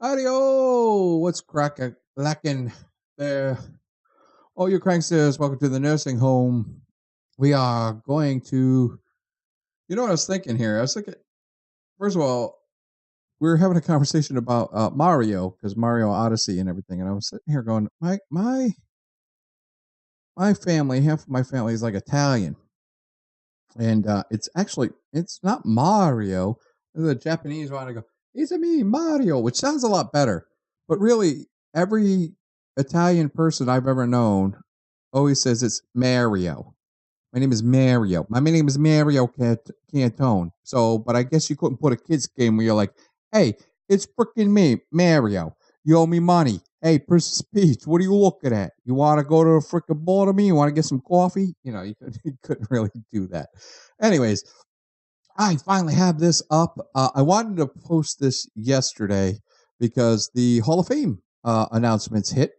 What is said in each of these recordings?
Audio, what's lacking there? All you cranksters, welcome to the nursing home. We are going to, you know what I was thinking here? I was thinking, first of all, we were having a conversation about Mario, because Mario Odyssey and everything, and I was sitting here going, my family, half of my family is like Italian, and it's not Mario. The Japanese want to go, it's me, Mario, which sounds a lot better, but really, every Italian person I've ever known always says it's Mario. My name is Mario. My name is Mario Cantone. So, but I guess you couldn't put a kids game where you're like, hey, it's freaking me, Mario. You owe me money. Hey, person speech, what are you looking at? You want to go to a freaking ball to me? You want to get some coffee? You know, you couldn't really do that. Anyways, I finally have this up. I wanted to post this yesterday because the Hall of Fame announcements hit.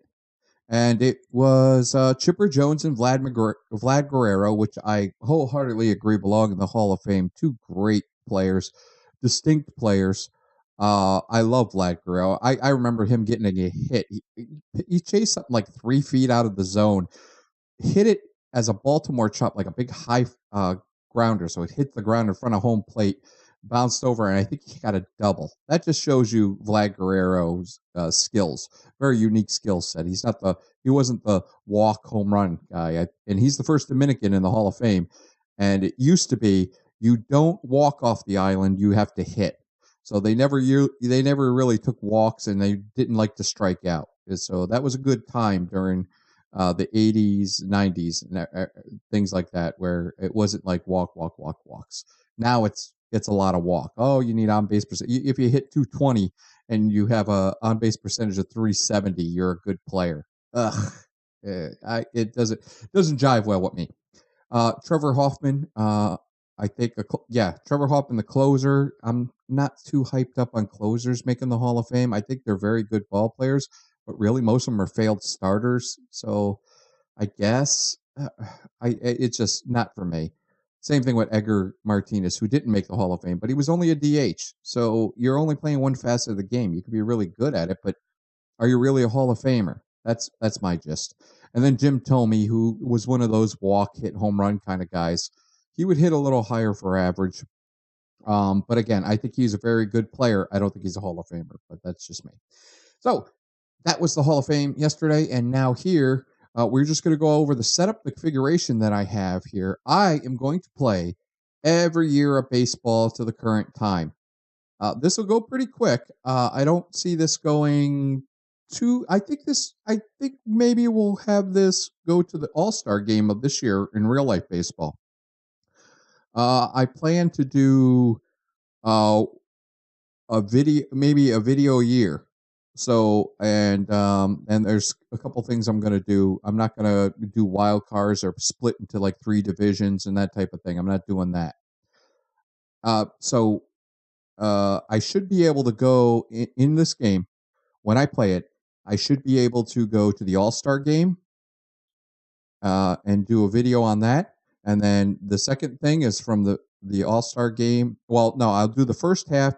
And it was Chipper Jones and Vlad Guerrero, which I wholeheartedly agree belong in the Hall of Fame. Two great players, distinct players. I love Vlad Guerrero. I remember him getting a hit. He chased something like 3 feet out of the zone, hit it as a Baltimore chop, like a big high grounder. So it hit the ground in front of home plate, bounced over, and I think he got a double. That just shows you Vlad Guerrero's skills. Very unique skill set. He wasn't the walk home run guy, and he's the first Dominican in the Hall of Fame. And it used to be you don't walk off the island, you have to hit. So they never really took walks, and they didn't like to strike out. So that was a good time during the 80s, 90s, and things like that, where it wasn't like walks. Now it's a lot of walk. Oh, you need on base percent. If you hit 220 and you have a on base percentage of 370, you're a good player. Ugh, it doesn't jive well with me. Trevor Hoffman, I think, Trevor Hoffman, the closer. I'm not too hyped up on closers making the Hall of Fame. I think they're very good ball players, but really most of them are failed starters. So I guess it's just not for me. Same thing with Edgar Martinez, who didn't make the Hall of Fame, but he was only a DH. So you're only playing one facet of the game. You could be really good at it, but are you really a Hall of Famer? That's my gist. And then Jim Thome, who was one of those walk, hit, home run kind of guys. He would hit a little higher for average. But again, I think he's a very good player. I don't think he's a Hall of Famer, but that's just me. So that was the Hall of Fame yesterday, and now here, we're just going to go over the setup configuration that I have here. I am going to play every year of baseball to the current time. This will go pretty quick. I don't see this going to. I think maybe we'll have this go to the All-Star game of this year in real life baseball. I plan to do a video a year. So and there's a couple things I'm going to do. I'm not going to do wild cards or split into like 3 divisions and that type of thing. I'm not doing that. So I should be able to go in this game when I play it. I should be able to go to the All-Star game and do a video on that. And then the second thing is from the All-Star game. Well, no, I'll do the first half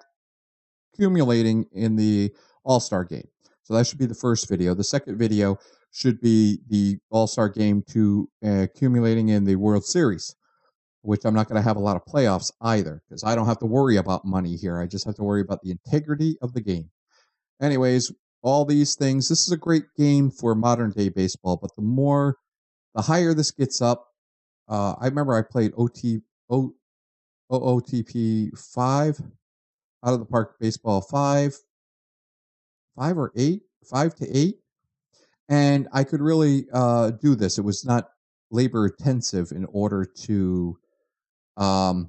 accumulating in the All-Star game. So that should be the first video. The second video should be the All-Star game to accumulating in the World Series, which I'm not going to have a lot of playoffs either, because I don't have to worry about money here. I just have to worry about the integrity of the game. Anyways, all these things, this is a great game for modern day baseball, but the higher this gets up, I remember I played OOTP 5, out of the park baseball 5 or 8, 5 to 8, and I could really do this. It was not labor intensive in order to do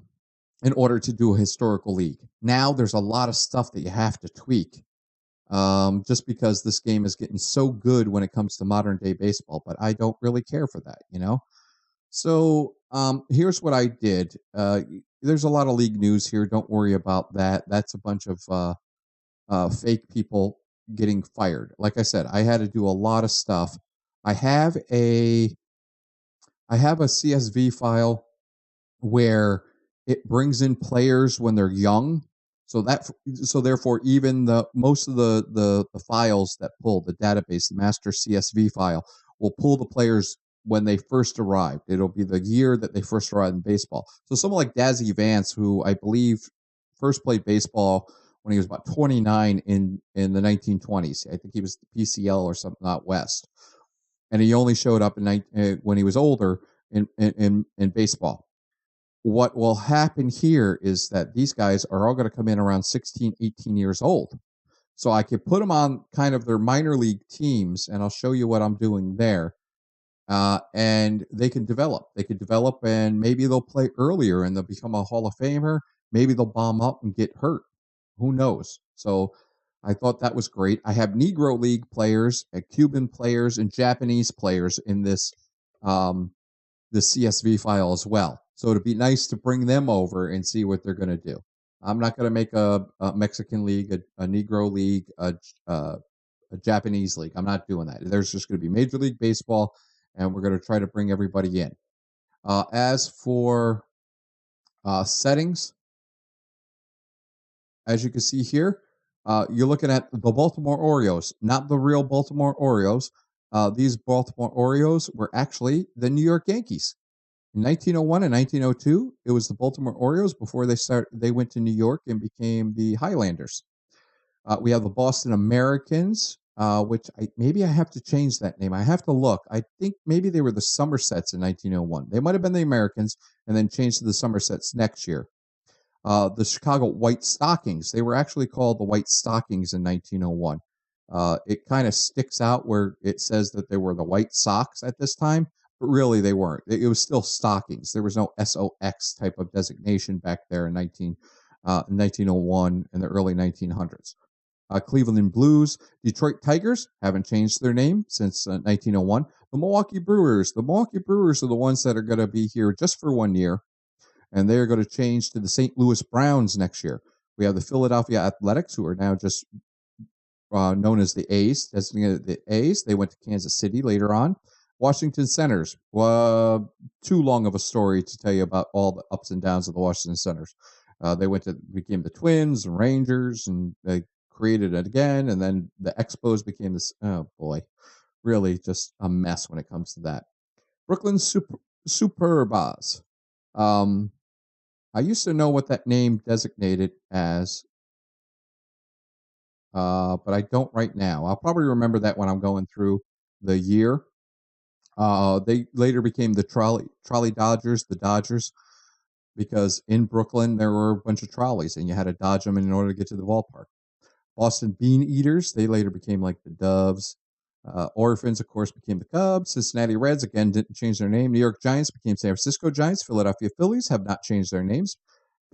a historical league. Now there's a lot of stuff that you have to tweak, just because this game is getting so good when it comes to modern day baseball. But I don't really care for that, you know. So here's what I did. There's a lot of league news here. Don't worry about that. That's a bunch of fake people getting fired. Like I said, I had to do a lot of stuff. I have a CSV file where it brings in players when they're young. So therefore, even the most of the files that pull the database, the master CSV file, will pull the players when they first arrived. It'll be the year that they first arrived in baseball. So someone like Dazzy Vance, who I believe first played baseball when he was about 29 in the 1920s. I think he was the PCL or something out west, and he only showed up when he was older in baseball. What will happen here is that these guys are all going to come in around 16, 18 years old. So I could put them on kind of their minor league teams, and I'll show you what I'm doing there. And they can develop. They could develop, and maybe they'll play earlier and they'll become a Hall of Famer. Maybe they'll bomb up and get hurt. Who knows? So I thought that was great. I have Negro League players, and Cuban players, and Japanese players in this the CSV file as well. So it'd be nice to bring them over and see what they're going to do. I'm not going to make a Mexican league, a Negro league, a Japanese league. I'm not doing that. There's just going to be Major League Baseball, and we're going to try to bring everybody in. As for settings, as you can see here, you're looking at the Baltimore Orioles, not the real Baltimore Orioles. These Baltimore Orioles were actually the New York Yankees. In 1901 and 1902, it was the Baltimore Orioles before they went to New York and became the Highlanders. We have the Boston Americans, which maybe I have to change that name. I have to look. I think maybe they were the Somersets in 1901. They might have been the Americans and then changed to the Somersets next year. The Chicago White Stockings, they were actually called the White Stockings in 1901. It kind of sticks out where it says that they were the White Sox at this time, but really they weren't. It was still Stockings. There was no SOX type of designation back there in 1901 and the early 1900s. Cleveland Blues, Detroit Tigers haven't changed their name since 1901. The Milwaukee Brewers are the ones that are going to be here just for 1 year, and they are going to change to the St. Louis Browns next year. We have the Philadelphia Athletics, who are now just known as the A's, designated the A's. They went to Kansas City later on. Washington Senators. Too long of a story to tell you about all the ups and downs of the Washington Senators. They became the Twins and Rangers, and they created it again, and then the Expos became this. Oh boy, really just a mess when it comes to that. Brooklyn Superbas. I used to know what that name designated as, but I don't right now. I'll probably remember that when I'm going through the year. They later became the Trolley Dodgers, the Dodgers, because in Brooklyn there were a bunch of trolleys, and you had to dodge them in order to get to the ballpark. Boston Bean Eaters, they later became like the Doves. Orphans, of course, became the Cubs. Cincinnati Reds, again, didn't change their name. New York Giants became San Francisco Giants. Philadelphia Phillies have not changed their names.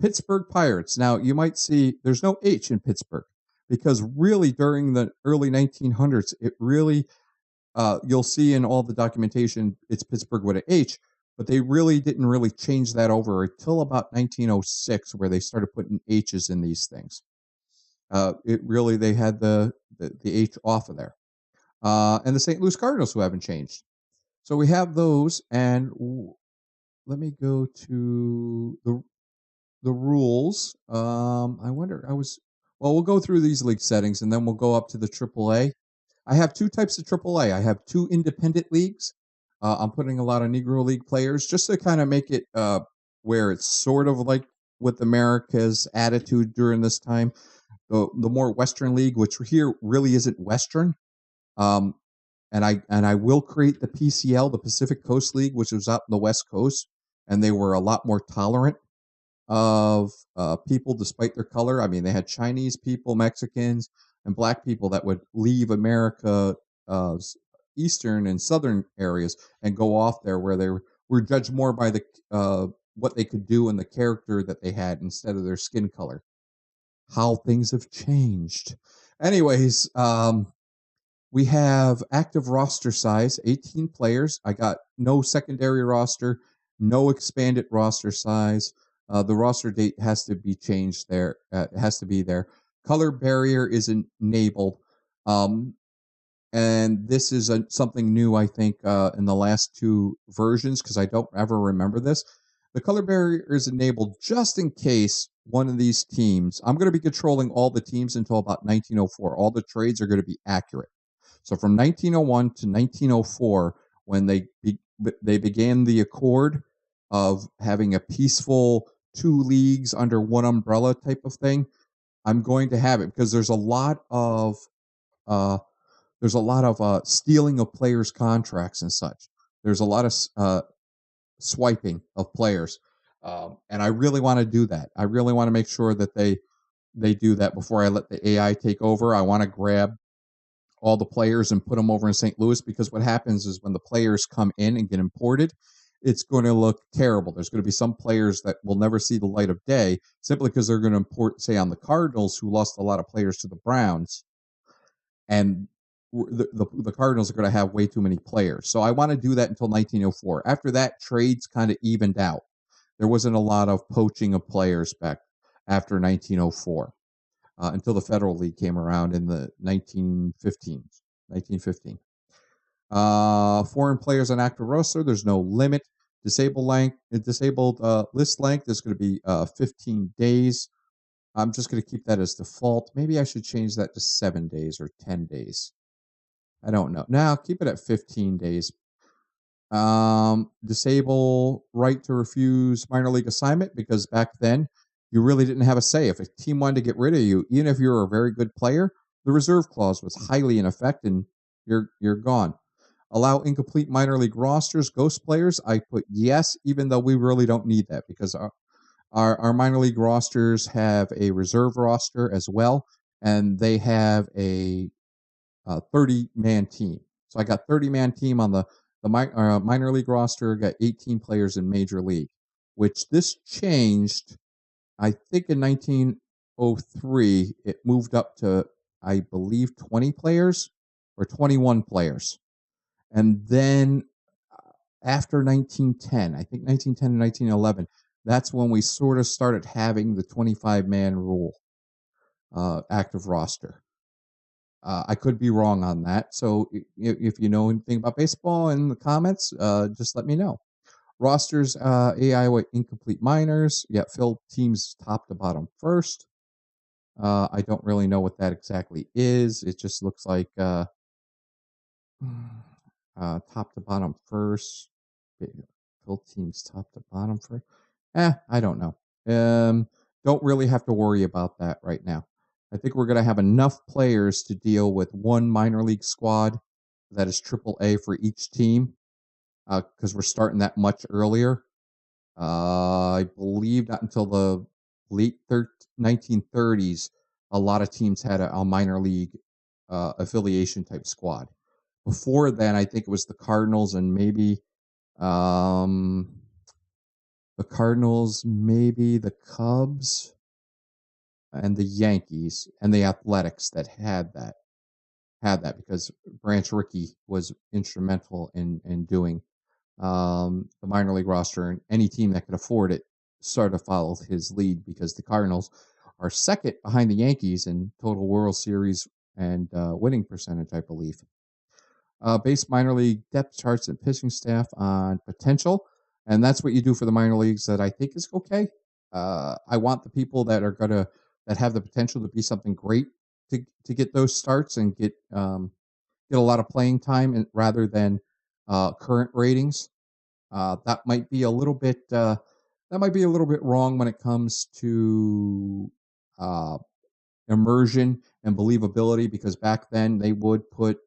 Pittsburgh Pirates. Now, you might see there's no H in Pittsburgh, because really during the early 1900s, it really, you'll see in all the documentation, it's Pittsburgh with an H, but they really didn't really change that over until about 1906, where they started putting H's in these things. They had the H off of there. And the St. Louis Cardinals, who haven't changed. So we have those, and let me go to the rules. We'll go through these league settings, and then we'll go up to the AAA. I have two types of AAA. I have two independent leagues. I'm putting a lot of Negro League players just to kind of make it where it's sort of like with America's attitude during this time. The more Western League, which here really isn't Western. And I will create the PCL, the Pacific Coast League, which was out in the West Coast, and they were a lot more tolerant of people despite their color. I mean, they had Chinese people, Mexicans, and black people that would leave America, eastern and southern areas, and go off there where they were judged more by the what they could do and the character that they had instead of their skin color. How things have changed. Anyways, we have active roster size, 18 players. I got no secondary roster, no expanded roster size. The roster date has to be changed there. It has to be there. Color barrier is enabled. And this is something new, I think, in the last two versions, because I don't ever remember this. The color barrier is enabled just in case one of these teams. I'm going to be controlling all the teams until about 1904. All the trades are going to be accurate. So from 1901 to 1904, when they began the accord of having a peaceful 2 leagues under one umbrella type of thing, I'm going to have it because there's a lot of stealing of players' contracts and such. There's a lot of swiping of players, and I really want to do that. I really want to make sure that they do that before I let the AI take over. I want to grab all the players and put them over in St. Louis, because what happens is when the players come in and get imported, it's going to look terrible. There's going to be some players that will never see the light of day simply because they're going to import, say, on the Cardinals, who lost a lot of players to the Browns, and the Cardinals are going to have way too many players. So I want to do that until 1904. After that, trades kind of evened out. There wasn't a lot of poaching of players back after 1904 until the Federal League came around in the 1915. Foreign players on active roster, there's no limit. Disabled list length is going to be 15 days. I'm just going to keep that as default. Maybe I should change that to 7 days or 10 days. I don't know. Now, keep it at 15 days. Disable right to refuse minor league assignment, because back then you really didn't have a say. If a team wanted to get rid of you, even if you were a very good player, the reserve clause was highly in effect and you're gone. Allow incomplete minor league rosters, ghost players. I put yes, even though we really don't need that, because our minor league rosters have a reserve roster as well, and they have a 30-man team. So I got 30-man team on the minor league roster, got 18 players in major league, which this changed, I think, in 1903. It moved up to, I believe, 20 players or 21 players. And then after 1910, I think 1910 and 1911, that's when we sort of started having the 25-man rule, active roster. I could be wrong on that. So if you know anything about baseball in the comments, just let me know. Rosters, AI with incomplete minors. Yeah, fill teams top to bottom first. I don't really know what that exactly is. It just looks like top to bottom first. Fill teams top to bottom first. I don't know. Don't really have to worry about that right now. I think we're going to have enough players to deal with one minor league squad that is AAA for each team, because we're starting that much earlier. I believe not until the late 1930s, a lot of teams had a minor league affiliation type squad. Before then, I think it was the Cardinals and maybe the Cubs and the Yankees and the Athletics that had that because Branch Rickey was instrumental in doing the minor league roster, and any team that could afford it sort of followed his lead, because the Cardinals are second behind the Yankees in total World Series and winning percentage, I believe. Base minor league depth charts and pitching staff on potential, and that's what you do for the minor leagues. That I think is okay. I want the people that have the potential to be something great to get those starts and get a lot of playing time, rather than current ratings. That might be a little bit wrong when it comes to immersion and believability, because back then they would put,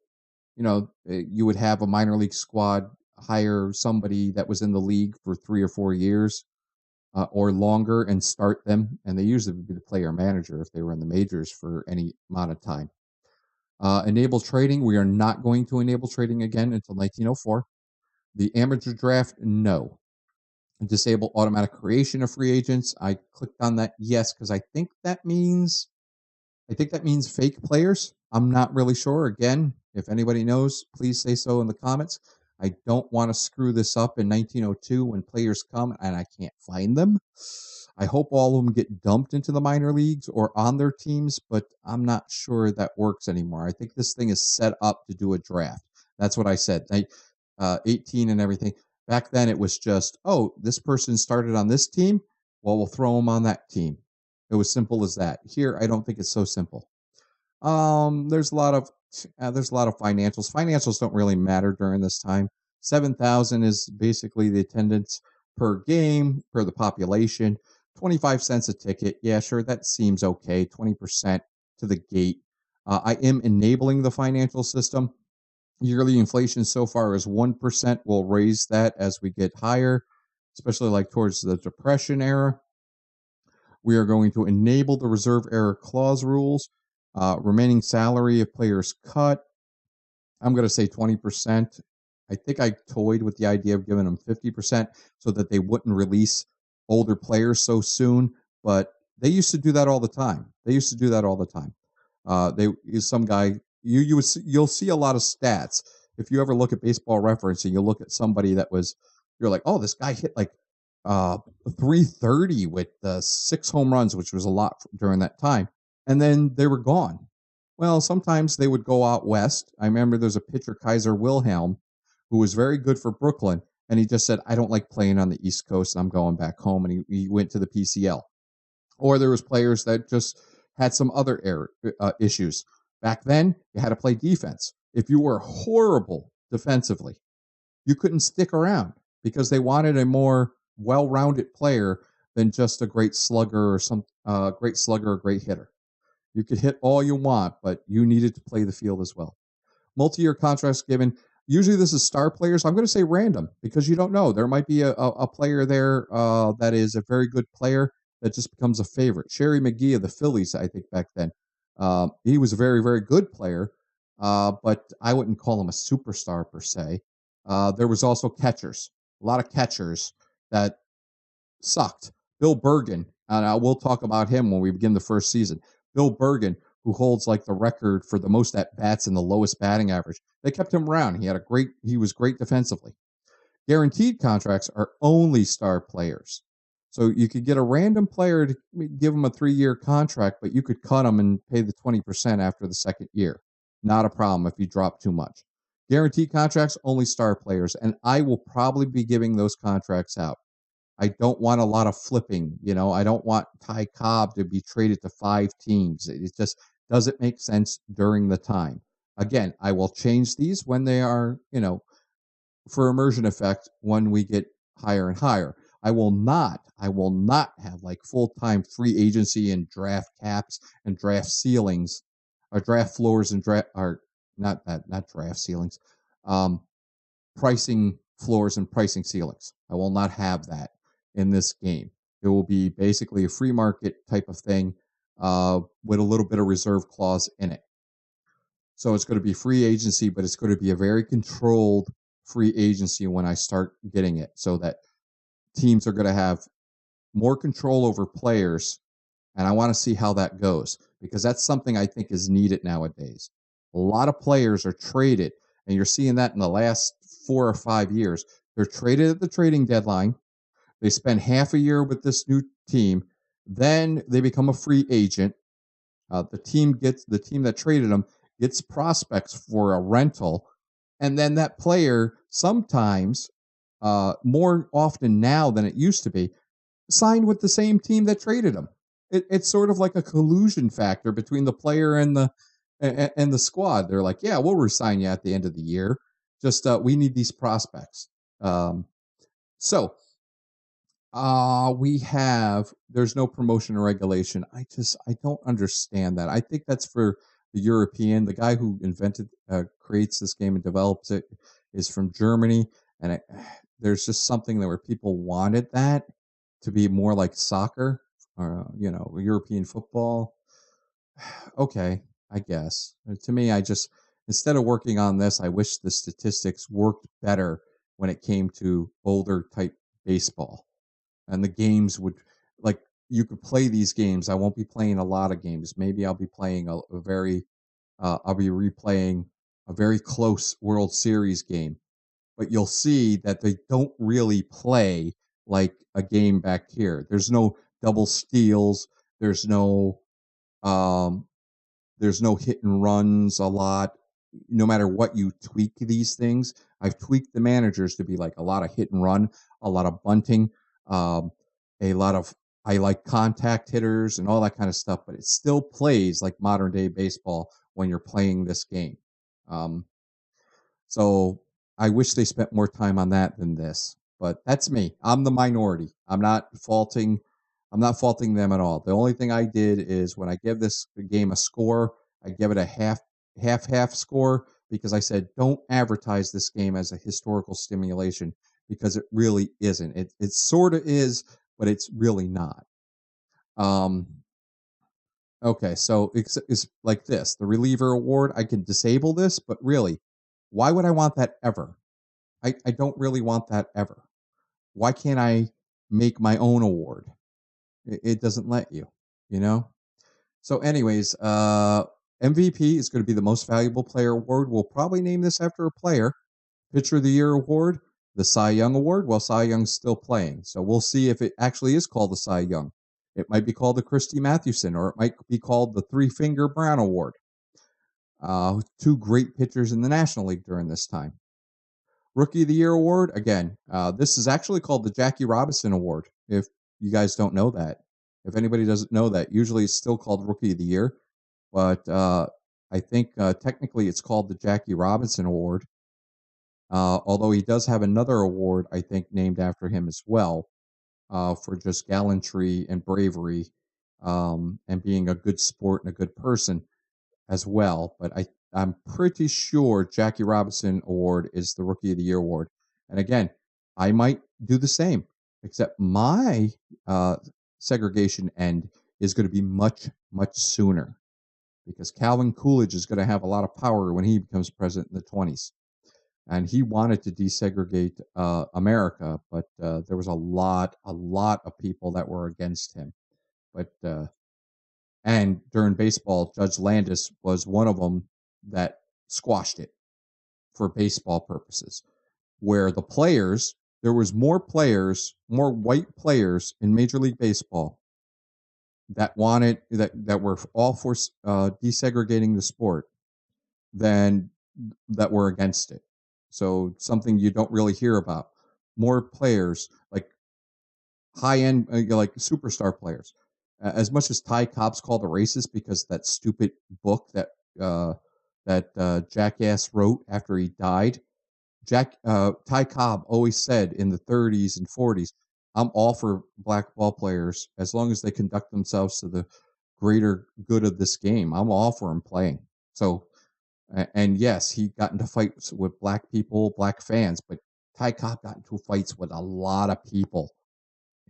you would have a minor league squad hire somebody that was in the league for 3 or 4 years or longer and start them, and they usually would be the player manager if they were in the majors for any amount of time. Enable trading. We are not going to enable trading again until 1904. The amateur draft, no. Disable automatic creation of free agents. I clicked on that yes, because I think that means fake players. I'm not really sure. Again, if anybody knows, please say so in the comments. I don't want to screw this up in 1902 when players come and I can't find them. I hope all of them get dumped into the minor leagues or on their teams, but I'm not sure that works anymore. I think this thing is set up to do a draft. That's what I said. 18 and everything. Back then it was just, oh, this person started on this team. Well, we'll throw them on that team. It was simple as that. Here, I don't think it's so simple. There's a lot of financials. Financials don't really matter during this time. 7,000 is basically the attendance per game per the population. 25 cents a ticket. Yeah, sure, that seems okay. 20% to the gate. I am enabling the financial system. Yearly inflation so far is 1%. We'll raise that as we get higher, especially like towards the Depression era. We are going to enable the reserve error clause rules. Remaining salary if players cut. I'm going to say 20%. I think I toyed with the idea of giving them 50% so that they wouldn't release older players so soon, but they used to do that all the time. Some guy you'll see a lot of stats if you ever look at Baseball Reference and you look at somebody that was you're like, oh, this guy hit like 330 with 6 home runs, which was a lot during that time, and then they were gone. Well, sometimes they would go out west. I remember there's a pitcher, Kaiser Wilhelm, who was very good for Brooklyn, and he just said, I don't like playing on the East Coast, and I'm going back home, and he went to the PCL. Or there was players that just had some other issues. Back then, you had to play defense. If you were horrible defensively, you couldn't stick around because they wanted a more well-rounded player than just a great slugger or great hitter. You could hit all you want, but you needed to play the field as well. Multi-year contracts given. Usually this is star players. I'm going to say random because you don't know. There might be a player there that is a very good player that just becomes a favorite. Sherry McGee of the Phillies, I think back then. He was a very, very good player, but I wouldn't call him a superstar per se. There was also catchers. A lot of catchers that sucked. Bill Bergen, and we'll talk about him when we begin the first season. Bill Bergen, who holds like the record for the most at bats and the lowest batting average. They kept him around. He was great defensively. Guaranteed contracts are only star players. So you could get a random player to give him a 3-year contract, but you could cut him and pay the 20% after the second year. Not a problem if you drop too much. Guaranteed contracts, only star players, and I will probably be giving those contracts out. I don't want a lot of flipping. I don't want Ty Cobb to be traded to 5 teams. It just doesn't make sense during the time. Again, I will change these when they are, for immersion effect when we get higher and higher. I will not have like full-time free agency and draft caps and draft ceilings or draft floors and not draft ceilings. Pricing floors and pricing ceilings. I will not have that in this game. It will be basically a free market type of thing with a little bit of reserve clause in it. So it's going to be free agency, but it's going to be a very controlled free agency when I start getting it, so that teams are going to have more control over players, and I want to see how that goes because that's something I think is needed nowadays. A lot of players are traded, and you're seeing that in the last 4 or 5 years. They're traded at the trading deadline. They spend half a year with this new team. Then they become a free agent. The team that traded them gets prospects for a rental. And then that player sometimes, more often now than it used to be, signed with the same team that traded them. It's sort of like a collusion factor between the player and the squad. They're like, yeah, we'll resign you at the end of the year. Just we need these prospects. There's no promotion or regulation. I don't understand that. I think that's for the European. The guy who creates this game and develops it is from Germany. And there's just something where people wanted that to be more like soccer or, European football. Okay, I guess. To me, instead of working on this, I wish the statistics worked better when it came to older type baseball. And the games you could play these games. I won't be playing a lot of games. Maybe I'll be playing I'll be replaying a very close World Series game. But you'll see that they don't really play like a game back here. There's no double steals. There's no hit and runs a lot. No matter what you tweak these things, I've tweaked the managers to be like a lot of hit and run, a lot of bunting, a lot of I like contact hitters and all that kind of stuff, but it still plays like modern day baseball when you're playing this game. Um, so I wish they spent more time on that than this. But that's me. I'm the minority. I'm not faulting. I'm not faulting them at all. The only thing I did is when I give this game a score, I give it a half score because I said don't advertise this game as a historical stimulation because it really isn't. It sort of is, but it's really not. Um, okay, so it's like this. The reliever award, I can disable this, but really, why would I want that ever? I don't really want that ever. Why can't I make my own award? It doesn't let you, you know? So, anyways, MVP is going to be the most valuable player award. We'll probably name this after a player. Pitcher of the Year award, the Cy Young award. Well, Cy Young's still playing. So we'll see if it actually is called the Cy Young. It might be called the Christy Mathewson, or it might be called the Three Finger Brown Award. Two great pitchers in the National League during this time. Rookie of the Year award, again, this is actually called the Jackie Robinson Award, if you guys don't know that. If anybody doesn't know that, usually it's still called Rookie of the Year, but I think technically it's called the Jackie Robinson Award, although he does have another award, I think, named after him as well, for just gallantry and bravery and being a good sport and a good person as well. But I'm pretty sure Jackie Robinson Award is the Rookie of the Year award. And again, I might do the same, except my segregation end is going to be much, much sooner because Calvin Coolidge is going to have a lot of power when he becomes president in the 20s. And he wanted to desegregate America, but there was a lot of people that were against him. But and during baseball, Judge Landis was one of them that squashed it for baseball purposes. Where the players, there was more white players in Major League Baseball that wanted that were all for desegregating the sport than that were against it. So something you don't really hear about. More players, like high-end, like superstar players. As much as Ty Cobb's called a racist because that stupid book that Jackass wrote after he died, Ty Cobb always said in the 30s and 40s, I'm all for black ball players as long as they conduct themselves to the greater good of this game. I'm all for them playing. So, and yes, he got into fights with black people, black fans, but Ty Cobb got into fights with a lot of people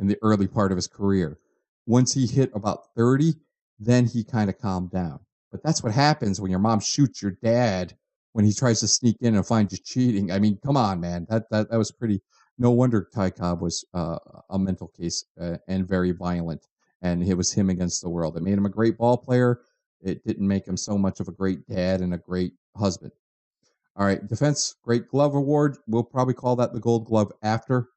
in the early part of his career. Once he hit about 30, then he kind of calmed down. But that's what happens when your mom shoots your dad when he tries to sneak in and find you cheating. I mean, come on, man. That was pretty. No wonder Ty Cobb was a mental case and very violent. And it was him against the world. It made him a great ball player. It didn't make him so much of a great dad and a great husband. All right, Defense Great Glove Award. We'll probably call that the Gold Glove after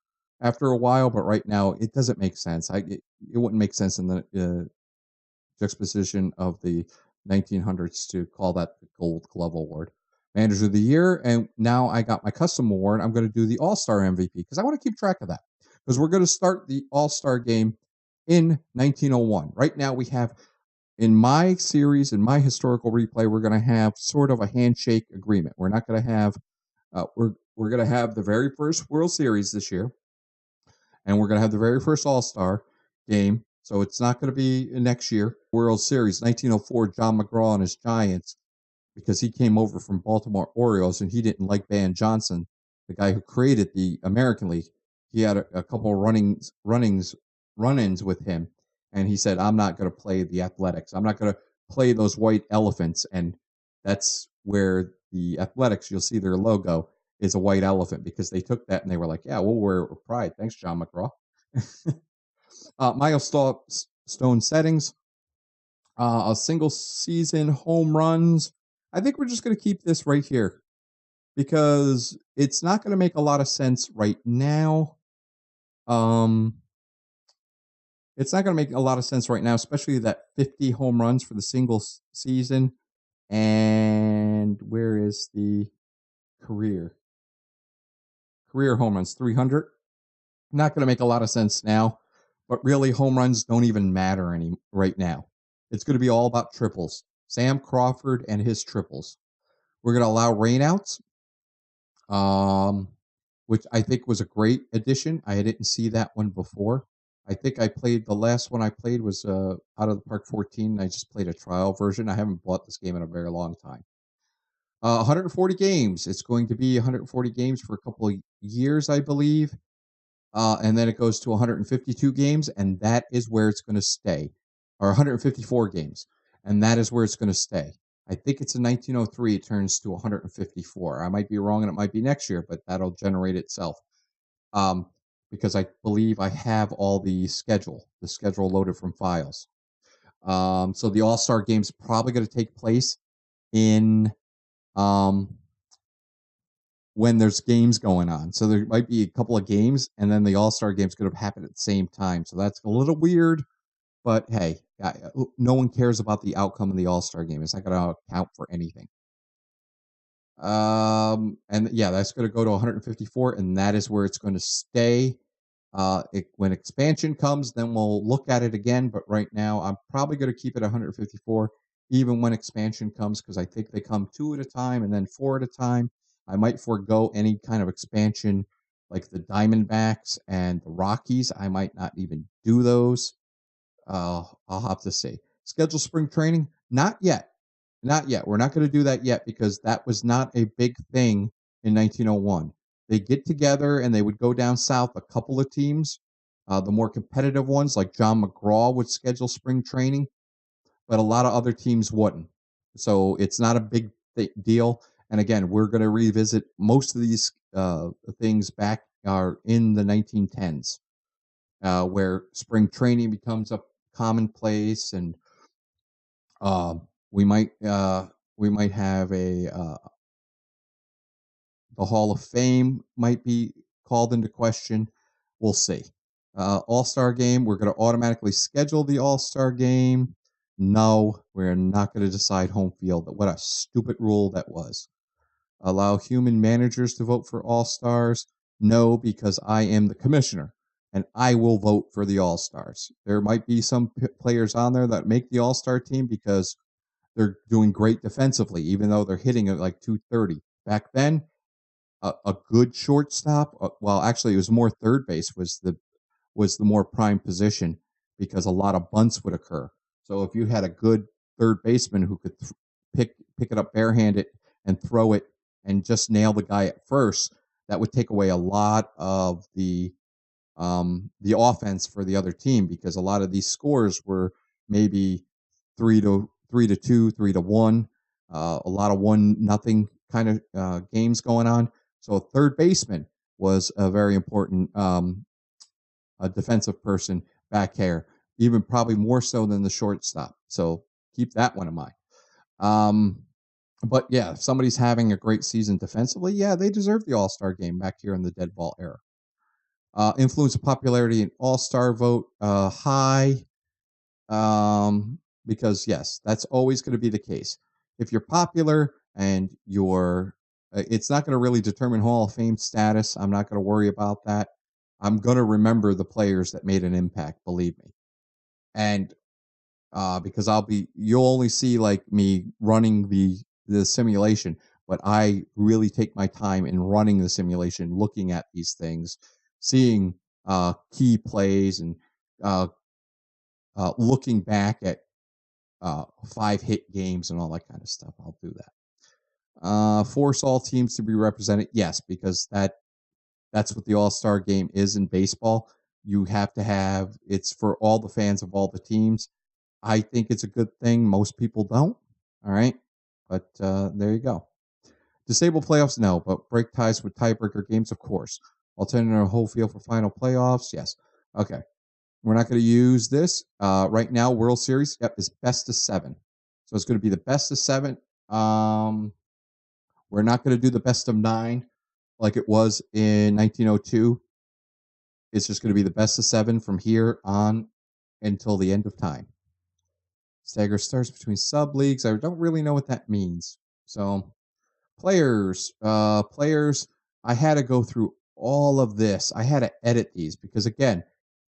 a while, but right now it doesn't make sense. It wouldn't make sense in the juxtaposition of the 1900s to call that the Gold Glove Award. Manager of the Year, and now I got my custom award. I'm going to do the All-Star MVP because I want to keep track of that because we're going to start the All-Star game in 1901. Right now we have, in my series, in my historical replay, we're going to have sort of a handshake agreement. We're not going to have, we're going to have the very first World Series this year, and we're going to have the very first All-Star game. So it's not going to be next year. World Series, 1904, John McGraw and his Giants, because he came over from Baltimore Orioles and he didn't like Van Johnson, the guy who created the American League. He had a couple of run-ins with him, and he said, I'm not going to play the Athletics. I'm not going to play those white elephants. And that's where the Athletics, you'll see their logo, is a white elephant because they took that and they were like, yeah, we'll wear it with pride. Thanks, John McGraw. Milestone settings, a single season home runs. I think we're just going to keep this right here because it's not going to make a lot of sense right now. It's not going to make a lot of sense right now, especially that 50 home runs for the single season. And where is the career? Career home runs, 300. Not going to make a lot of sense now. But really, home runs don't even matter right now. It's going to be all about triples. Sam Crawford and his triples. We're going to allow rainouts, which I think was a great addition. I didn't see that one before. I think the last one I played was Out of the Park 14. I just played a trial version. I haven't bought this game in a very long time. 140 games. It's going to be 140 games for a couple of years, I believe. And then it goes to 152 games, and that is where it's going to stay. Or 154 games, and that is where it's going to stay. I think it's in 1903 it turns to 154. I might be wrong, and it might be next year, but that'll generate itself. Because I believe I have all the schedule loaded from files. So the All-Star Game's probably going to take place in when there's games going on. So there might be a couple of games, and then the All-Star Game's going to happen at the same time. So that's a little weird, but hey, no one cares about the outcome of the All-Star Game. It's not going to count for anything. And yeah, that's going to go to 154, and that is where it's going to stay. When expansion comes, then we'll look at it again. But right now, I'm probably going to keep it 154, even when expansion comes, because I think they come 2 at a time and then 4 at a time. I might forego any kind of expansion like the Diamondbacks and the Rockies. I might not even do those. I'll have to see. Schedule spring training? Not yet. Not yet. We're not going to do that yet because that was not a big thing in 1901. They get together and they would go down south, a couple of teams. The more competitive ones, like John McGraw, would schedule spring training, but a lot of other teams wouldn't. So it's not a big deal. And again, we're going to revisit most of these things back are in the 1910s, where spring training becomes a commonplace, and we might have the Hall of Fame might be called into question. We'll see. All-Star Game, we're going to automatically schedule the All-Star Game. No, we're not going to decide home field. What a stupid rule that was. Allow human managers to vote for All-Stars? No, because I am the commissioner, and I will vote for the All-Stars. There might be some players on there that make the All-Star team because they're doing great defensively, even though they're hitting at like 230. Back then, a good shortstop, well, actually, it was more third base was the more prime position because a lot of bunts would occur. So if you had a good third baseman who could pick it up barehanded and throw it and just nail the guy at first, that would take away a lot of the offense for the other team, because a lot of these scores were maybe 3-2, 3-1, a lot of 1-0 kind of games going on. So a third baseman was a very important a defensive person back here, even probably more so than the shortstop. So keep that one in mind. But yeah, if somebody's having a great season defensively, yeah, they deserve the All-Star Game back here in the dead ball era. Influence of popularity in All-Star vote, high, because yes, that's always going to be the case. If you're popular and it's not going to really determine Hall of Fame status. I'm not going to worry about that. I'm going to remember the players that made an impact, believe me. And because you'll only see like me running the simulation, but I really take my time in running the simulation, looking at these things, seeing key plays, and looking back at 5-hit games and all that kind of stuff. I'll do that. Force all teams to be represented. Yes, because that's what the All-Star Game is in baseball. You have to have, it's for all the fans of all the teams. I think it's a good thing. Most people don't. All right. But there you go. Disable playoffs? No. But break ties with tiebreaker games? Of course. Alternative whole field for final playoffs? Yes. Okay. We're not going to use this. Right now, World Series is best of 7. So it's going to be the best of 7. We're not going to do the best of 9 like it was in 1902. It's just going to be the best of 7 from here on until the end of time. Stagger starts between sub-leagues. I don't really know what that means. So, players, I had to go through all of this. I had to edit these because, again,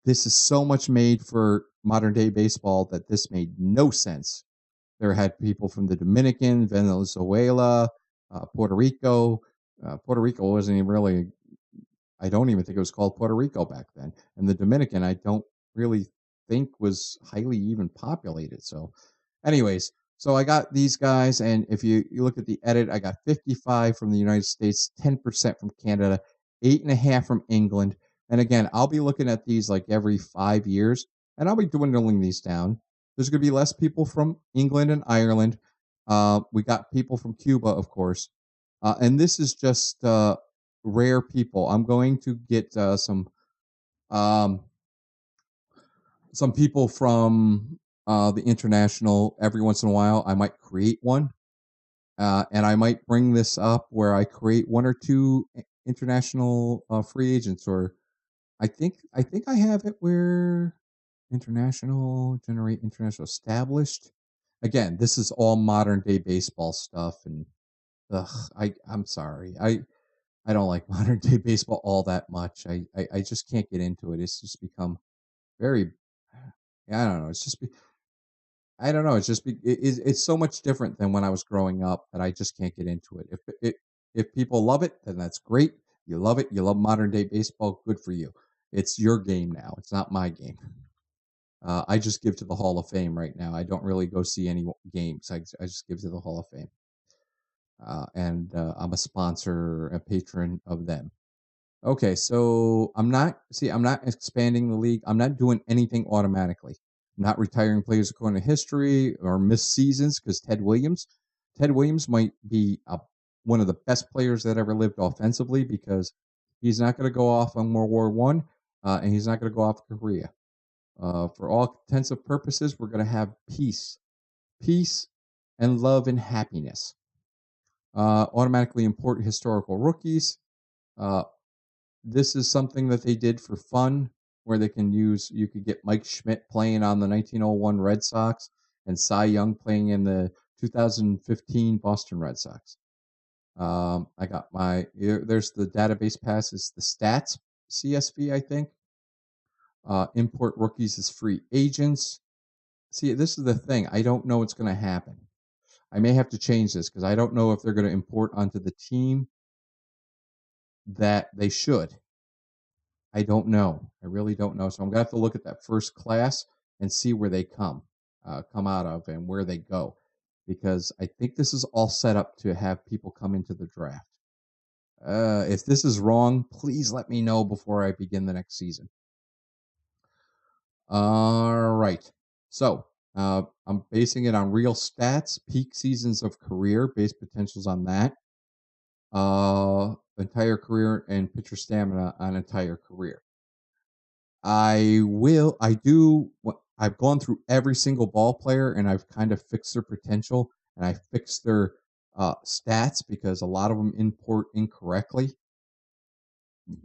this is so much made for modern day baseball that this made no sense. There had people from the Dominican, Venezuela, Puerto Rico. Puerto Rico wasn't even really, I don't even think it was called Puerto Rico back then. And the Dominican, I don't really think was highly even populated. So, anyways, so I got these guys. And if you look at the edit, I got 55 from the United States, 10% from Canada, 8.5 from England. And again, I'll be looking at these like every 5 years, and I'll be dwindling these down. There's going to be less people from England and Ireland. We got people from Cuba, of course. And this is just rare people. I'm going to get um, some people from the international every once in a while. I might create one, and I might bring this up where I create one or two international free agents. Or I think I have it where international generate international established. Again, this is all modern day baseball stuff, and I'm sorry. I don't like modern day baseball all that much. I just can't get into it. It's just become very, I don't know. It's just, I don't know. It's just, it's so much different than when I was growing up that I just can't get into it. If people love it, then that's great. You love it. You love modern day baseball. Good for you. It's your game now. It's not my game. I just give to the Hall of Fame right now. I don't really go see any games. I just give to the Hall of Fame. And I'm a sponsor, a patron of them. Okay, so I'm not expanding the league. I'm not doing anything automatically. I'm not retiring players according to history or missed seasons because Ted Williams might be one of the best players that ever lived offensively, because he's not going to go off on World War One, and he's not going to go off Korea. For all intents and purposes, we're going to have peace, and love and happiness. Automatically import historical rookies. This is something that they did for fun, where they can use, you could get Mike Schmidt playing on the 1901 Red Sox and Cy Young playing in the 2015 Boston Red Sox. I got there's the database pass, is the stats CSV, I think. Import rookies as free agents. See, this is the thing. I don't know what's going to happen. I may have to change this because I don't know if they're going to import onto the team that they should. I don't know. I really don't know. So I'm going to have to look at that first class and see where they come out of and where they go, because I think this is all set up to have people come into the draft. If this is wrong, please let me know before I begin the next season. All right. So I'm basing it on real stats, peak seasons of career, base potentials on that. Entire career, and pitcher stamina on entire career. I've gone through every single ball player, and I've kind of fixed their potential, and I fixed their stats, because a lot of them import incorrectly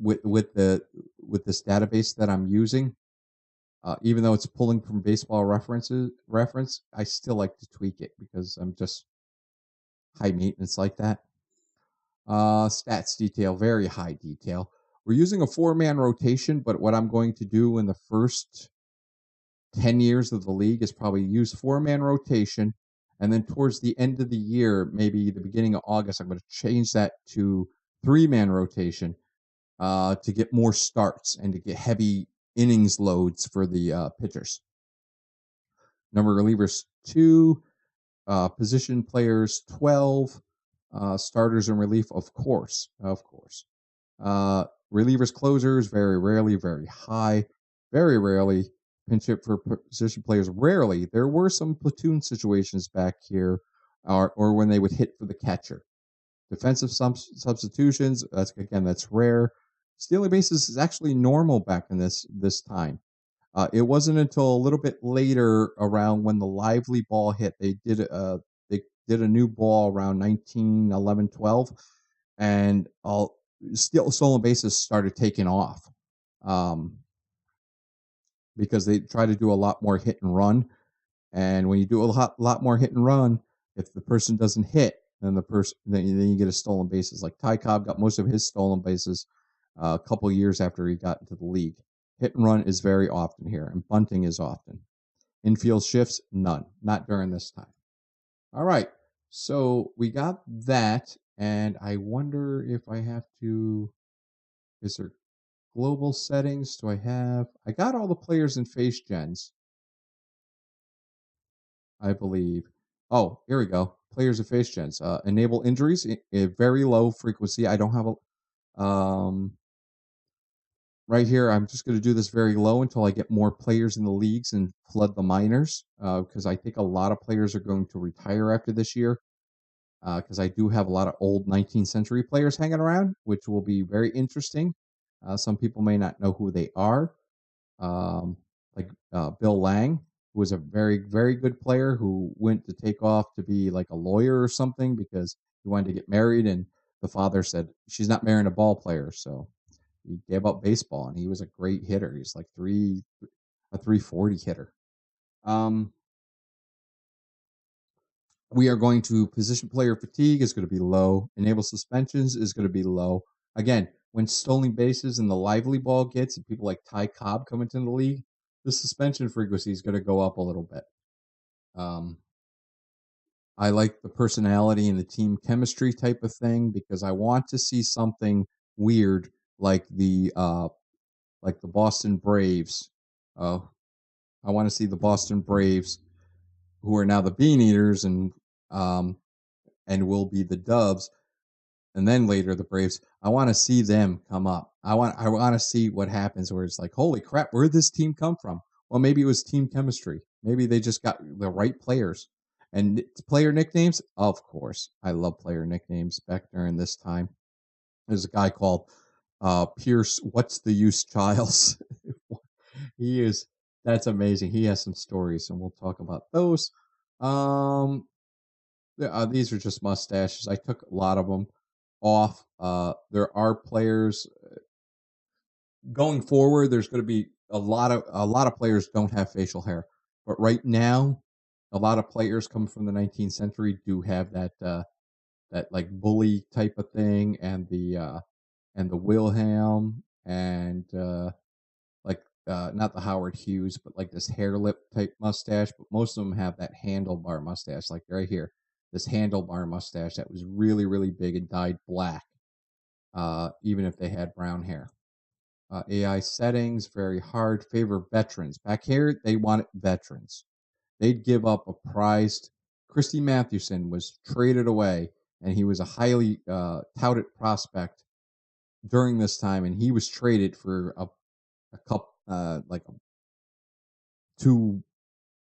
with this database that I'm using. Even though it's pulling from baseball reference, I still like to tweak it because I'm just high maintenance like that. Stats detail, very high detail. We're using a 4-man rotation, but what I'm going to do in the first 10 years of the league is probably use 4-man rotation, and then towards the end of the year, maybe the beginning of August, I'm going to change that to 3-man rotation to get more starts and to get heavy innings loads for the pitchers. Number of relievers 2, position players 12, starters and relief, of course. Relievers, closers, very rarely, very high, very rarely. Pinch hit for position players, rarely. There were some platoon situations back here, or when they would hit for the catcher. Defensive substitutions, that's rare. Stealing bases is actually normal back in this time. It wasn't until a little bit later, around when the lively ball hit, they did a new ball around 1911-12, and all stolen bases started taking off, because they try to do a lot more hit and run. And when you do a lot more hit and run, if the person doesn't hit, then then you get a stolen bases. Like Ty Cobb got most of his stolen bases a couple years after he got into the league. Hit and run is very often here, and bunting is often. Infield shifts, none. Not during this time. All right. So we got that, and I wonder if I have to. Is there global settings? Do I have? I got all the players in face gens, I believe. Oh, here we go. Players and face gens. Enable injuries, very low frequency. I don't have a. Right here, I'm just going to do this very low until I get more players in the leagues and flood the minors, because I think a lot of players are going to retire after this year. Because I do have a lot of old 19th century players hanging around, which will be very interesting. Some people may not know who they are, like Bill Lang, who was a very, very good player who went to take off to be like a lawyer or something because he wanted to get married, and the father said, she's not marrying a ball player, so he gave up baseball, and he was a great hitter. He's like a 340 hitter. We are going to position player fatigue is going to be low. Enable suspensions is going to be low. Again, when stolen bases and the lively ball gets, and people like Ty Cobb come into the league, the suspension frequency is going to go up a little bit. I like the personality and the team chemistry type of thing because I want to see something weird like the Boston Braves. I want to see the Boston Braves, who are now the Bean Eaters and will be the Doves, and then later the Braves. I want to see them come up. I want to see what happens where it's like, holy crap, where did this team come from? Well, maybe it was team chemistry. Maybe they just got the right players. And player nicknames, of course. I love player nicknames back during this time. There's a guy called Pierce, What's the Use Childs. That's amazing. He has some stories, and we'll talk about those. These are just mustaches. I took a lot of them off. There are players going forward. There's going to be a lot of players don't have facial hair, but right now, a lot of players coming from the 19th century do have that like bully type of thing, and the Wilhelm, and not the Howard Hughes, but like this hair lip type mustache. But most of them have that handlebar mustache, like right here. This handlebar mustache that was really, really big and dyed black, even if they had brown hair. AI settings, very hard. Favor veterans. Back here, they wanted veterans. They'd give up a prized. Christy Mathewson was traded away, and he was a highly touted prospect during this time, and he was traded for a couple, two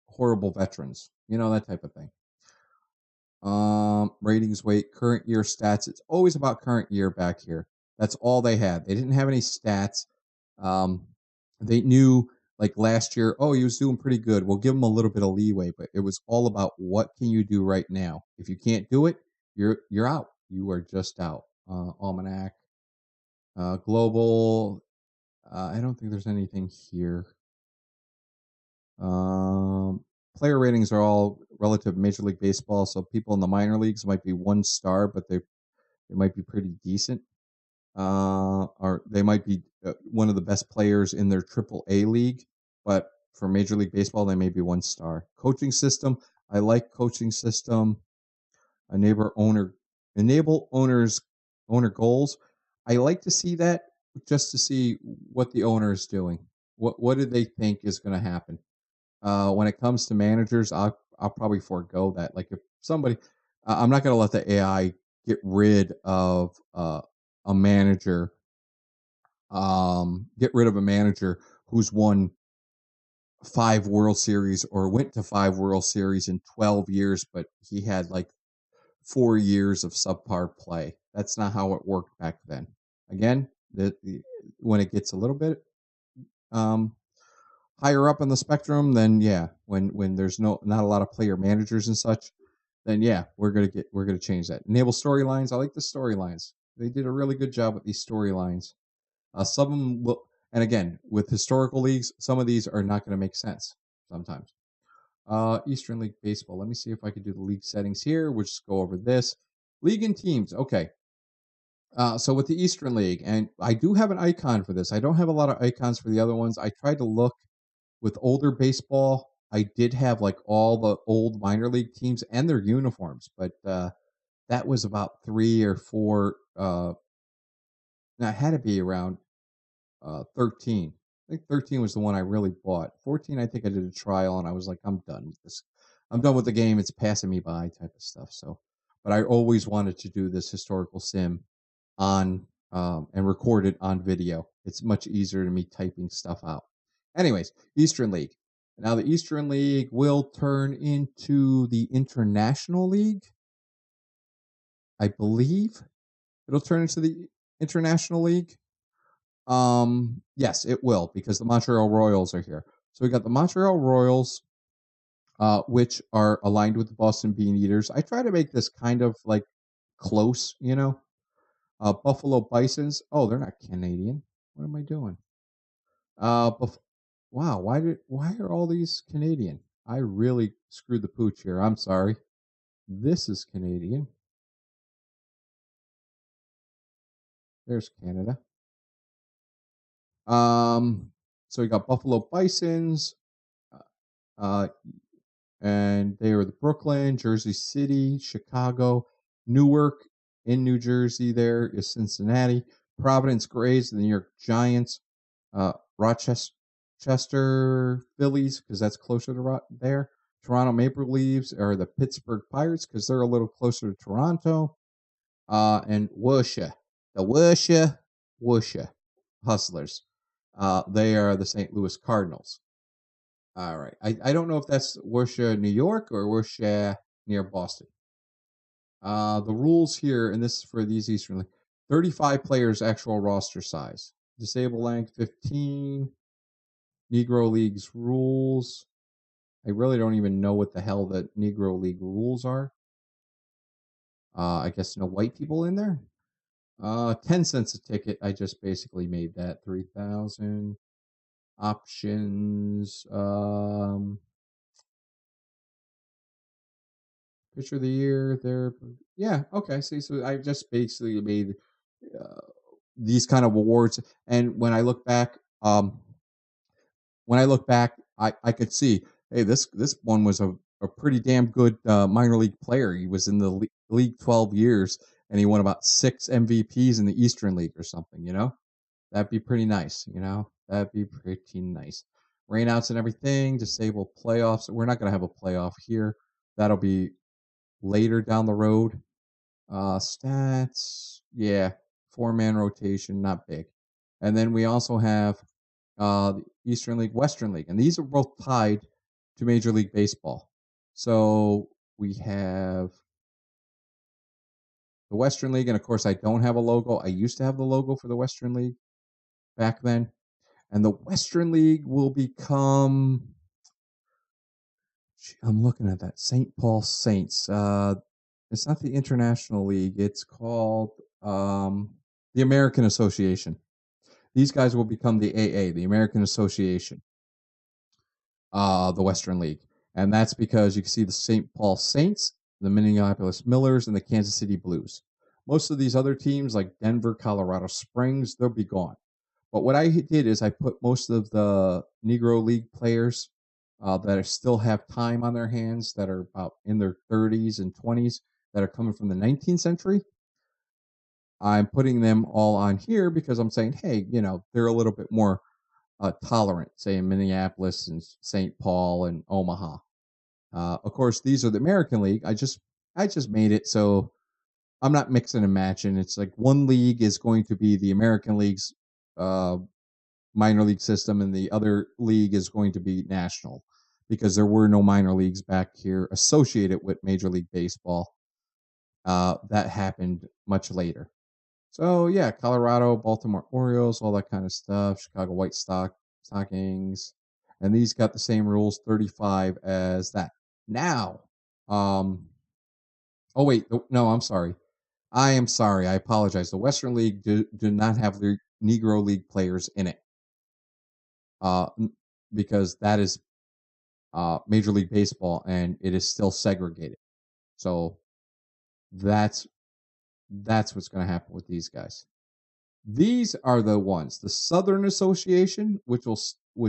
horrible veterans. You know, that type of thing. Ratings, weight, current year stats. It's always about current year back here. That's all they had. They didn't have any stats. They knew like last year, oh, he was doing pretty good. We'll give him a little bit of leeway, but it was all about what can you do right now. If you can't do it, you're out. You are just out. Almanac, global. I don't think there's anything here. Player ratings are all relative to Major League Baseball, so people in the minor leagues might be 1 star, but they might be pretty decent. Or they might be one of the best players in their AAA league, but for Major League Baseball, they may be 1 star. Coaching system, I like coaching system. Enable owners owner goals. I like to see that just to see what the owner is doing. What do they think is going to happen? When it comes to managers, I'll probably forego that. Like if somebody, I'm not going to let the AI get rid of a manager. Get rid of a manager who's won 5 World Series or went to 5 World Series in 12 years, but he had like 4 years of subpar play. That's not how it worked back then. Again, when it gets a little bit higher up on the spectrum, then yeah, when there's not a lot of player managers and such, then yeah, we're gonna change that. Enable storylines. I like the storylines. They did a really good job with these storylines. Some of them will, and again, with historical leagues, some of these are not going to make sense sometimes. Eastern League Baseball. Let me see if I can do the league settings here. We'll just go over this. League and teams. Okay. So with the Eastern League, and I do have an icon for this. I don't have a lot of icons for the other ones. I tried to look with older baseball. I did have like all the old minor league teams and their uniforms, but that was about 3 or 4. Now it had to be around 13. I think 13 was the one I really bought. 14, I think I did a trial, and I was like, I'm done with this. I'm done with the game. It's passing me by type of stuff. So, but I always wanted to do this historical sim on and record it on video. It's much easier than me typing stuff out. Anyways, Eastern League. Now the Eastern League will turn into the International League. I believe it'll turn into the International League. Yes, it will, because the Montreal Royals are here. So we got the Montreal Royals, which are aligned with the Boston Bean Eaters. I try to make this kind of like close, you know. Buffalo Bisons. Oh, they're not Canadian. What am I doing? Wow. Why are all these Canadian? I really screwed the pooch here. I'm sorry. This is Canadian. There's Canada. So we got Buffalo Bisons. Uh, and they were the Brooklyn, Jersey City, Chicago, Newark in New Jersey. There is Cincinnati, Providence Grays, the New York Giants, Rochester Phillies, because that's closer to there. Toronto Maple Leafs are the Pittsburgh Pirates, because they're a little closer to Toronto. And Worcester Hustlers. They are the St. Louis Cardinals. All right. I don't know if that's Worcester, New York, or Worcester near Boston. The rules here, and this is for these Eastern League, 35 players actual roster size. Disable length 15. Negro Leagues rules. I really don't even know what the hell the Negro League rules are. I guess no white people in there. 10 cents a ticket. I just basically made that 3,000 options. Pitcher of the year. There. Yeah. Okay. See, so I just basically made uh, these kind of awards, and when I look back, I could see, hey, this one was a pretty damn good minor league player. He was in the league 12 years, and he won about 6 MVPs in the Eastern League or something. You know, that'd be pretty nice. You know, that'd be pretty nice. Rainouts and everything. Disable playoffs. We're not gonna have a playoff here. That'll be later down the road. Stats, yeah, 4-man rotation, not big. And then we also have the Eastern League, Western League, and these are both tied to Major League Baseball. So we have the Western League, and of course, I don't have a logo. I used to have the logo for the Western League back then, and the Western League will become. I'm looking at that St. Paul Saints. It's not the International League. It's called the American Association. These guys will become the AA, the American Association, the Western League. And that's because you can see the St. Paul Saints, the Minneapolis Millers, and the Kansas City Blues. Most of these other teams, like Denver, Colorado Springs, they'll be gone. But what I did is I put most of the Negro League players that still have time on their hands, that are about in their 30s and 20s, that are coming from the 19th century. I'm putting them all on here because I'm saying, hey, you know, they're a little bit more tolerant, say in Minneapolis and St. Paul and Omaha. Of course, these are the American League. I just made it so I'm not mixing and matching. It's like one league is going to be the American League's minor league system, and the other league is going to be national, because there were no minor leagues back here associated with Major League Baseball. That happened much later. So yeah, Colorado, Baltimore Orioles, all that kind of stuff. Chicago White Stockings, and these got the same rules, 35 as that. Now, oh wait, no, I'm sorry. I am sorry. I apologize. The Western League do not have the Negro League players in it, uh, because that is Major League Baseball, and it is still segregated. So that's That's what's going to happen with these guys. These are the ones, the Southern Association, which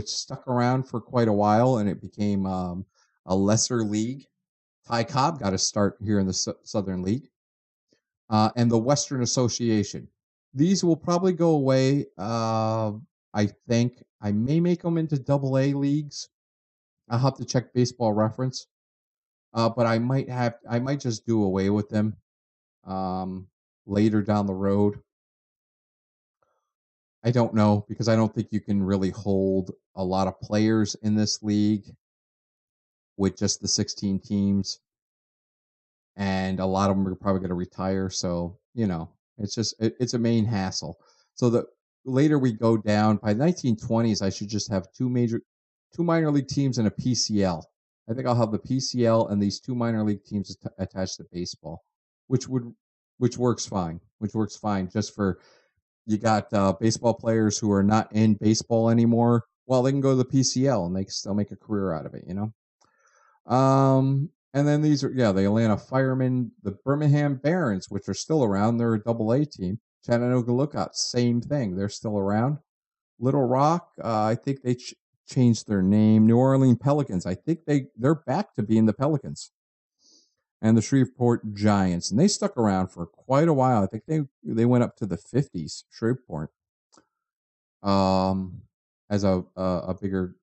stuck around for quite a while, and it became a lesser league. Ty Cobb got a start here in the Southern League, and the Western Association. These will probably go away. I think I may make them into AA leagues. I'll have to check Baseball Reference, but I might just do away with them later down the road. I don't know, because I don't think you can really hold a lot of players in this league with just the 16 teams, and a lot of them are probably going to retire. So, it's a main hassle. So the later we go down, by the 1920s, I should just have two minor league teams and a PCL. I think I'll have the PCL and these two minor league teams attached to baseball, which works fine. Just for, you got baseball players who are not in baseball anymore. Well, they can go to the PCL and they can still make a career out of it, And then these are, the Atlanta Firemen, the Birmingham Barons, which are still around. They're a AA team. Chattanooga Lookouts, same thing. They're still around. Little Rock, I think they changed their name. New Orleans Pelicans, I think they're back to being the Pelicans. And the Shreveport Giants, and they stuck around for quite a while. I think they went up to the 50s. Shreveport, as a bigger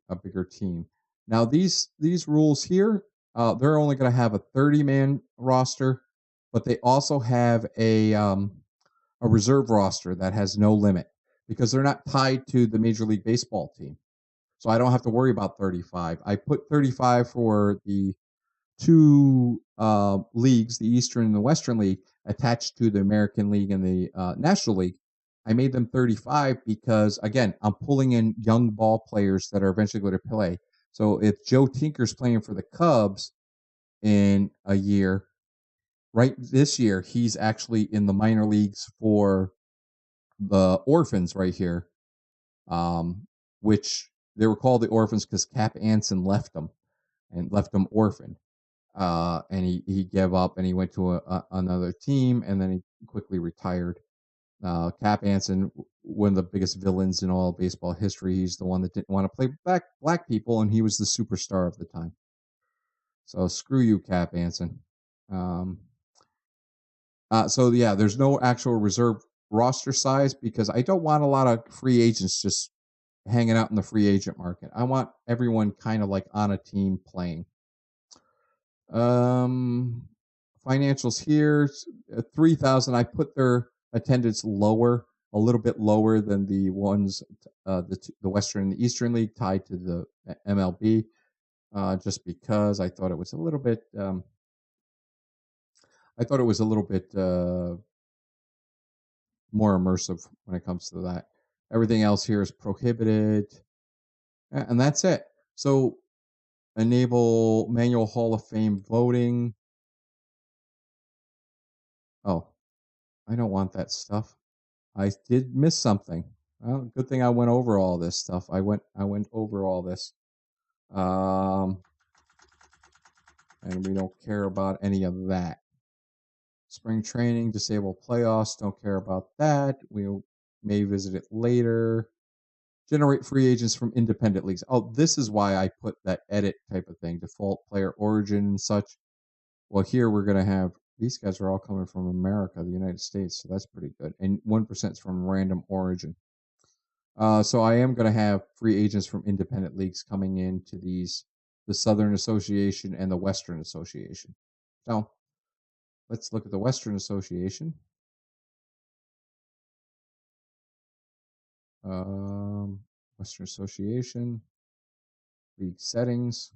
team. Now these rules here, they're only going to have a 30-man roster, but they also have a reserve roster that has no limit, because they're not tied to the Major League Baseball team. So I don't have to worry about 35. I put 35 for the two leagues, the Eastern and the Western League, attached to the American League and the National League. I made them 35 because, again, I'm pulling in young ball players that are eventually going to play. So if Joe Tinker's playing for the Cubs in a year, right this year, he's actually in the minor leagues for the Orphans right here, which they were called the Orphans because Cap Anson left them orphaned. And he gave up and he went to another team, and then he quickly retired. Cap Anson, one of the biggest villains in all baseball history. He's the one that didn't want to play black people, and he was the superstar of the time. So screw you, Cap Anson. There's no actual reserve roster size, because I don't want a lot of free agents just hanging out in the free agent market. I want everyone kind of like on a team playing. Financials here, 3,000. I put their attendance lower, a little bit lower than the ones, the Western and the Eastern League tied to the MLB, just because I thought it was a little bit. More immersive when it comes to that. Everything else here is prohibited, and that's it. So enable manual Hall of Fame voting. Oh, I don't want that stuff. I did miss something. Well, good thing I went over all this stuff. I went over all this. And we don't care about any of that. Spring training, disable playoffs, don't care about that. We may visit it later. Generate free agents from independent leagues. Oh, this is why I put that edit type of thing, default player origin and such. Well, here we're going to have, these guys are all coming from America, the United States, so that's pretty good. And 1% is from random origin. So I am going to have free agents from independent leagues coming into these, the Southern Association and the Western Association. So let's look at the Western Association. Western Association, league settings.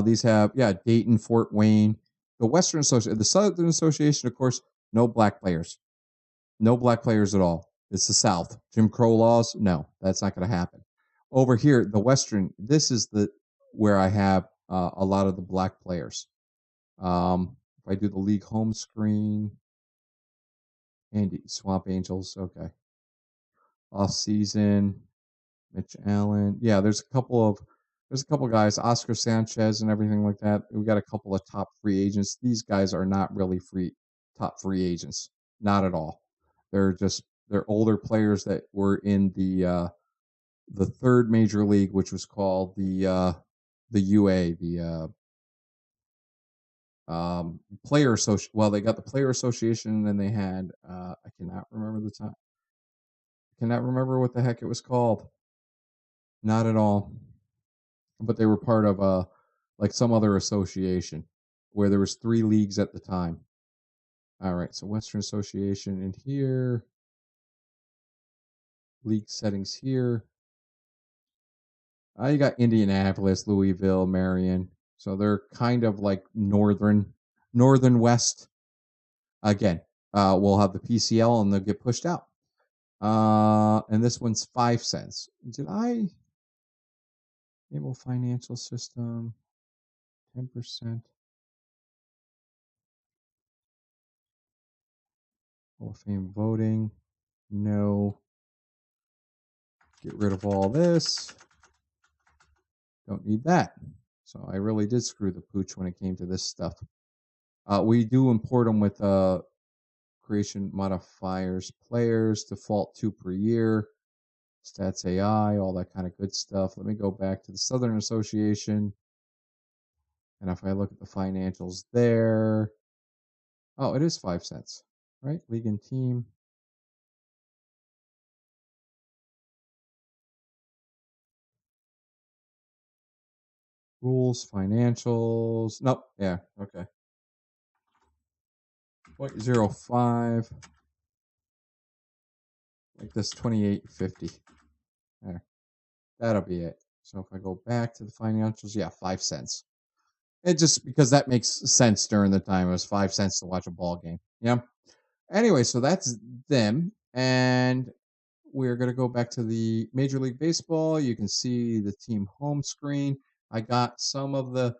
These have, Dayton, Fort Wayne. The Western Association, the Southern Association, of course, no black players. No black players at all. It's the South. Jim Crow laws? No, that's not going to happen. Over here, the Western, this is where I have a lot of the black players. If I do the league home screen, Andy, Swamp Angels, okay. Off season, Mitch Allen. Yeah, there's a couple of There's a couple guys, Oscar Sanchez and everything like that. We got a couple of top free agents. These guys are not really top free agents, not at all. They're older players that were in the third major league, which was called the UA, the player association. Well, they got the player association, and then they had I cannot remember the time. Cannot remember what the heck it was called. Not at all. But they were part of like some other association where there was 3 leagues at the time. All right, so Western Association in here, league settings here. You got Indianapolis, Louisville, Marion. So they're kind of like northern west. Again, we'll have the PCL and they'll get pushed out. And this one's 5 cents. Did I enable financial system 10%? Hall of Fame voting. No. Get rid of all this. Don't need that. So I really did screw the pooch when it came to this stuff. We do import them with creation modifiers, players, default 2 per year, stats AI, all that kind of good stuff. Let me go back to the Southern Association. And if I look at the financials there, oh, it is 5 cents, right? League and team. Rules, financials. Nope. Yeah. Okay. 0.05. Like this 28.50. There. That'll be it. So if I go back to the financials, yeah, 5 cents. It just because that makes sense during the time. It was 5 cents to watch a ball game. Yeah. Anyway, so that's them. And we're going to go back to the Major League Baseball. You can see the team home screen. I got some of the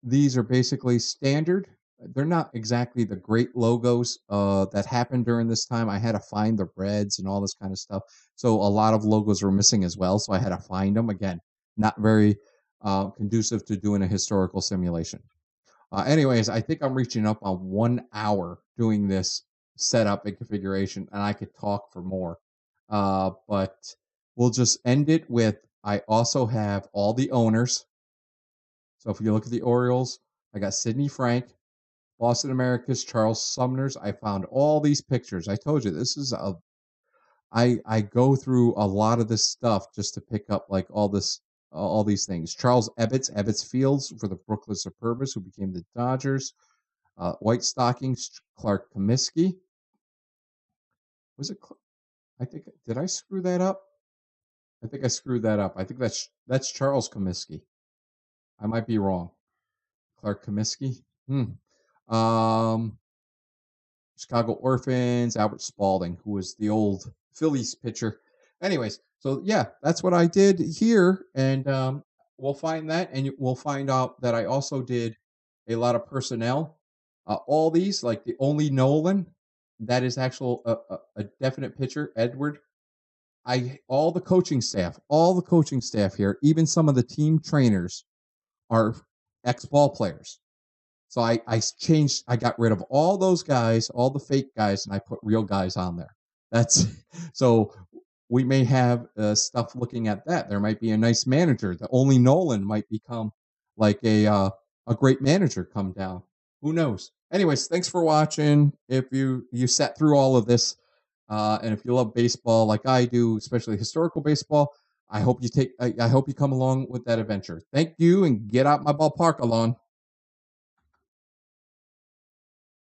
these are basically standard. They're not exactly the great logos that happened during this time. I had to find the reds and all this kind of stuff. So a lot of logos were missing as well. So I had to find them. Again, not very conducive to doing a historical simulation. Anyways, I think I'm reaching up on 1 hour doing this setup and configuration, and I could talk for more. But we'll just end it with, I also have all the owners. So if you look at the Orioles, I got Sidney Frank, Boston Americas, Charles Sumners. I found all these pictures. I told you this is I go through a lot of this stuff just to pick up like all these things. Charles Ebbets Fields for the Brooklyn Superbas, who became the Dodgers. White Stockings, Clark Comiskey. Was it? I think, did I screw that up? I think I screwed that up. I think that's Charles Comiskey. I might be wrong. Clark Comiskey. Chicago Orphans, Albert Spalding, who was the old Phillies pitcher. Anyways, so yeah, that's what I did here, and we'll find that, and we'll find out that I also did a lot of personnel. All these, like the only Nolan, that is a definite pitcher, Edward. All the coaching staff here, even some of the team trainers are ex-ball players. So I got rid of all those guys, all the fake guys, and I put real guys on there. That's so we may have stuff looking at that. There might be a nice manager. The only Nolan might become like a great manager come down. Who knows? Anyways, thanks for watching. If you sat through all of this, and if you love baseball like I do, especially historical baseball, I hope you come along with that adventure. Thank you, and get out my ballpark, Alon.